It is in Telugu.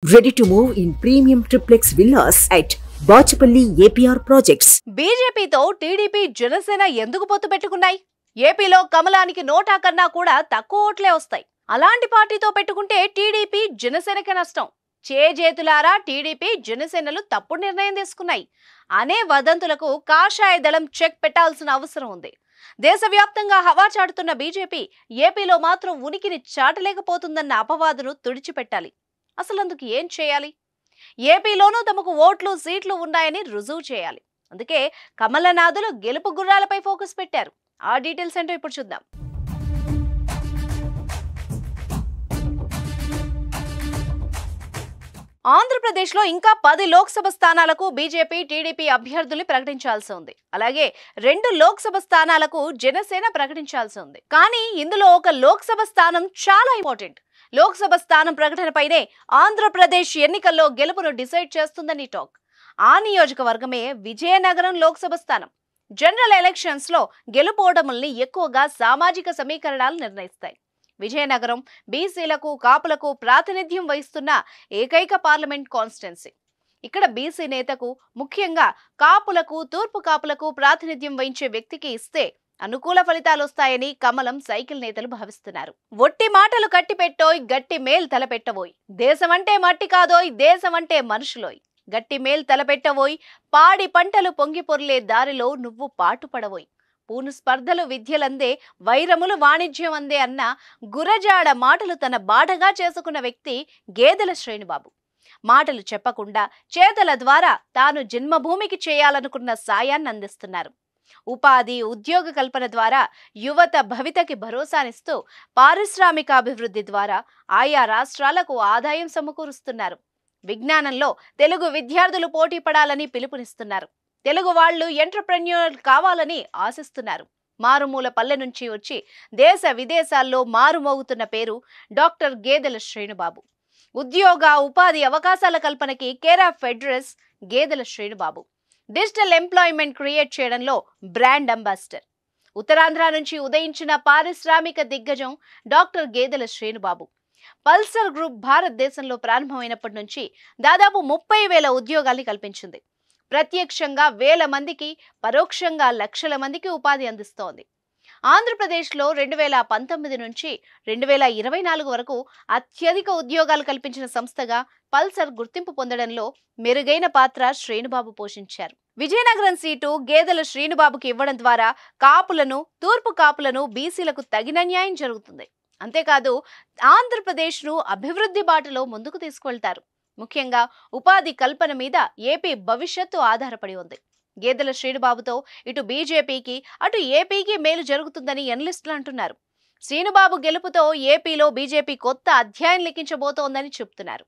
Ready to move in premium triplex villas at Bachapalli APR projects. బీజేపీతో టీడీపీ జనసేన ఎందుకు పొత్తు పెట్టుకున్నాయి? ఏపీలో కమలానికి నోటా కన్నా కూడా తక్కువ ఓట్లే వస్తాయి. అలాంటి పార్టీతో పెట్టుకుంటే టీడీపీ జనసేనకే నష్టం. చేజేతులారా టీడీపీ జనసేనలు తప్పుడు నిర్ణయం తీసుకున్నాయి అనే వదంతులకు కాషాయ దళం చెక్ పెట్టాల్సిన అవసరం ఉంది. దేశవ్యాప్తంగా హవా చాటుతున్న బీజేపీ ఏపీలో మాత్రం ఉనికిని చాటలేకపోతుందన్న అపవాదును తుడిచిపెట్టాలి. అసలు అందుకు ఏం చేయాలి? ఏపీలోనూ తమకు ఓట్లు సీట్లు ఉన్నాయని రుజువు చేయాలి. అందుకే కమలనాథులు గెలుపు గుర్రాలపై ఫోకస్ పెట్టారు. ఆ డీటెయిల్స్ ఏంటో ఇప్పుడు చూద్దాం. ఆంధ్రప్రదేశ్లో ఇంకా 10 లోక్సభ స్థానాలకు బీజేపీ టీడీపీ అభ్యర్థుల్ని ప్రకటించాల్సి ఉంది. అలాగే 2 లోక్సభ స్థానాలకు జనసేన ప్రకటించాల్సి ఉంది. కానీ ఇందులో ఒక లోక్సభ స్థానం చాలా ఇంపార్టెంట్. లోక్సభ స్థానం ప్రకటనపైనే ఆంధ్రప్రదేశ్ ఎన్నికల్లో గెలుపును డిసైడ్ చేస్తుందని టాక్. ఆ నియోజకవర్గమే విజయనగరం లోక్సభ స్థానం. జనరల్ ఎలక్షన్స్ లో గెలుపోవడముల్ని ఎక్కువగా సామాజిక సమీకరణాలు నిర్ణయిస్తాయి. విజయనగరం బీసీలకు కాపులకు ప్రాతినిధ్యం వహిస్తున్న ఏకైక పార్లమెంట్ కాన్స్టిట్యున్సీ. ఇక్కడ బీసీ నేతకు, ముఖ్యంగా కాపులకు, తూర్పు కాపులకు ప్రాతినిధ్యం వహించే వ్యక్తికి ఇస్తే అనుకూల ఫలితాలు వస్తాయని కమలం సైకిల్ నేతలు భావిస్తున్నారు. ఒట్టి మాటలు కట్టిపెట్టోయ్, గట్టి మేల్ తలపెట్టబోయ్. దేశమంటే మట్టి కాదోయ్, దేశమంటే మనుషులోయ్. గట్టి మేల్ తలపెట్టబోయ్, పాడి పంటలు పొంగి పొర్లే దారిలో నువ్వు పాటుపడబోయ్. పూను స్పర్ధలు విద్యలందే, వైరములు వాణిజ్యం అందే అన్న గురజాడ మాటలు తన బాటగా చేసుకున్న వ్యక్తి గేదెల శ్రీనుబాబు. మాటలు చెప్పకుండా చేతల ద్వారా తాను జన్మభూమికి చేయాలనుకున్న సాయాన్ని అందిస్తున్నారు. ఉపాధి, ఉద్యోగ కల్పన ద్వారా యువత భవితకి భరోసానిస్తూ పారిశ్రామికాభివృద్ధి ద్వారా ఆయా రాష్ట్రాలకు ఆదాయం సమకూరుస్తున్నారు. విజ్ఞానంలో తెలుగు విద్యార్థులు పోటీ పడాలని పిలుపునిస్తున్నారు. తెలుగు వాళ్లు ఎంటర్‌ప్రెన్యూర్ కావాలని ఆశిస్తున్నారు. మారుమూల పల్లె నుంచి వచ్చి దేశ విదేశాల్లో మారుమోగుతున్న పేరు డాక్టర్ గేదెల శ్రీనుబాబు. ఉద్యోగ, ఉపాధి అవకాశాల కల్పనకి కేర్ ఆఫ్ అడ్రస్ గేదెల శ్రీనుబాబు. డిజిటల్ ఎంప్లాయ్మెంట్ క్రియేట్ చేయడంలో బ్రాండ్ అంబాసిడర్. ఉత్తరాంధ్ర నుంచి ఉదయించిన పారిశ్రామిక దిగ్గజం డాక్టర్ గేదెల శ్రీనుబాబు. పల్సర్ గ్రూప్ భారతదేశంలో ప్రారంభమైనప్పటి నుంచి దాదాపు 30,000 ఉద్యోగాల్ని కల్పించింది. ప్రత్యక్షంగా వేల మందికి, పరోక్షంగా లక్షల మందికి ఉపాధి అందిస్తోంది. ఆంధ్రప్రదేశ్లో 2019 నుంచి 2024 వరకు అత్యధిక ఉద్యోగాలు కల్పించిన సంస్థగా పల్సర్ గుర్తింపు పొందడంలో మెరుగైన పాత్ర శ్రీనుబాబు పోషించారు. విజయనగరం సీటు గేదెల శ్రీనుబాబుకి ఇవ్వడం ద్వారా కాపులను, తూర్పు కాపులను, బీసీలకు తగిన న్యాయం జరుగుతుంది. అంతేకాదు ఆంధ్రప్రదేశ్ను అభివృద్ధి బాటలో ముందుకు తీసుకువెళ్తారు. ముఖ్యంగా ఉపాధి కల్పన మీద ఏపీ భవిష్యత్తు ఆధారపడి ఉంది. గేదెల శ్రీనుబాబుతో ఇటు బీజేపీకి, అటు ఏపీకి మేలు జరుగుతుందని ఎనలిస్టులు అంటున్నారు. శ్రీనుబాబు గెలుపుతో ఏపీలో బీజేపీ కొత్త అధ్యాయం లిఖించబోతోందని చెబుతున్నారు.